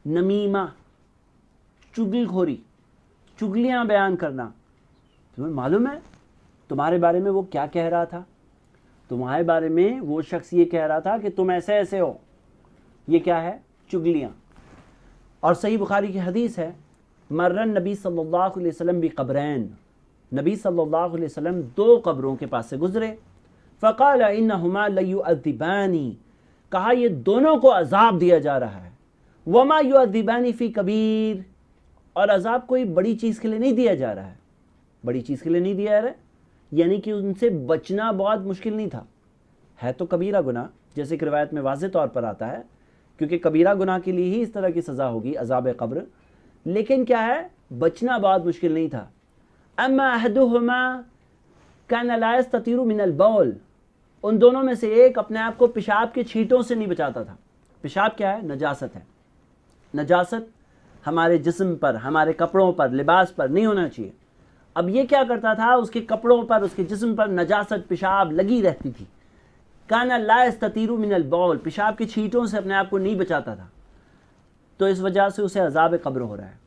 نمیمہ چگل خوری، چگلیاں بیان کرنا. تمہیں معلوم ہے تمہارے بارے میں وہ کیا کہہ رہا تھا؟ تمہارے بارے میں وہ شخص یہ کہہ رہا تھا کہ تم ایسے ایسے ہو. یہ کیا ہے؟ چگلیاں. اور صحیح بخاری کی حدیث ہے، مرن نبی صلی اللہ علیہ وسلم بقبرین، نبی صلی اللہ علیہ وسلم دو قبروں کے پاس سے گزرے. فقال انہما لیعذبانی، کہا یہ دونوں کو عذاب دیا جا رہا ہے. وما یعذبانی فی کبیر، اور عذاب کوئی بڑی چیز کے لیے نہیں دیا جا رہا ہے. بڑی چیز کے لیے نہیں دیا جا رہا ہے یعنی کہ ان سے بچنا بہت مشکل نہیں تھا. ہے تو کبیرہ گناہ، جیسے کہ روایت میں واضح طور پر آتا ہے، کیونکہ کبیرہ گناہ کے لیے ہی اس طرح کی سزا ہوگی، عذاب قبر. لیکن کیا ہے، بچنا بہت مشکل نہیں تھا. اما احدہما کان لا یستتیر من البول، ان دونوں میں سے ایک اپنے آپ کو پیشاب کے چھینٹوں سے نہیں بچاتا تھا. پیشاب کیا ہے؟ نجاست ہے. نجاست ہمارے جسم پر، ہمارے کپڑوں پر، لباس پر نہیں ہونا چاہیے. اب یہ کیا کرتا تھا، اس کے کپڑوں پر، اس کے جسم پر نجاست، پیشاب لگی رہتی تھی. کان لا یستتیر من البول، پیشاب کے چھینٹوں سے اپنے آپ کو نہیں بچاتا تھا، تو اس وجہ سے اسے عذاب قبر ہو رہا ہے.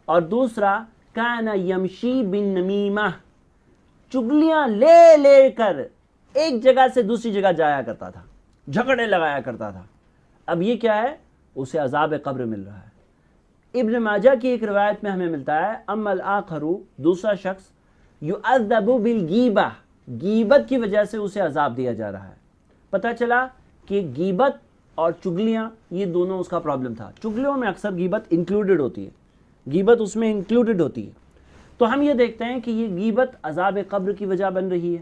اور دوسرا کان یمشی بالنمیمہ، چگلیاں لے لے کر ایک جگہ سے دوسری جگہ جایا کرتا تھا، جھگڑے لگایا کرتا تھا. اب یہ کیا ہے؟ اسے عذاب قبر مل رہا ہے. ابن ماجہ کی ایک روایت میں ہمیں ملتا ہے، اما الاخر، دوسرا شخص، یعذب بالغیبہ، غیبت کی وجہ سے اسے عذاب دیا جا رہا ہے. پتہ چلا کہ غیبت اور چگلیاں یہ دونوں اس کا پرابلم تھا. چگلیوں میں اکثر غیبت انکلوڈڈ ہوتی ہے، غیبت اس میں انکلوڈڈ ہوتی ہے. تو ہم یہ دیکھتے ہیں کہ یہ غیبت عذاب قبر کی وجہ بن رہی ہے،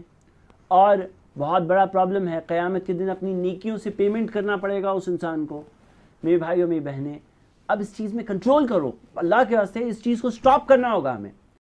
اور بہت بڑا پرابلم ہے. قیامت کے دن اپنی نیکیوں سے پیمنٹ کرنا پڑے گا اس انسان کو. میرے بھائیوں، میری بہنیں، اب اس چیز میں کنٹرول کرو. اللہ کے واسطے اس چیز کو سٹاپ کرنا ہوگا ہمیں.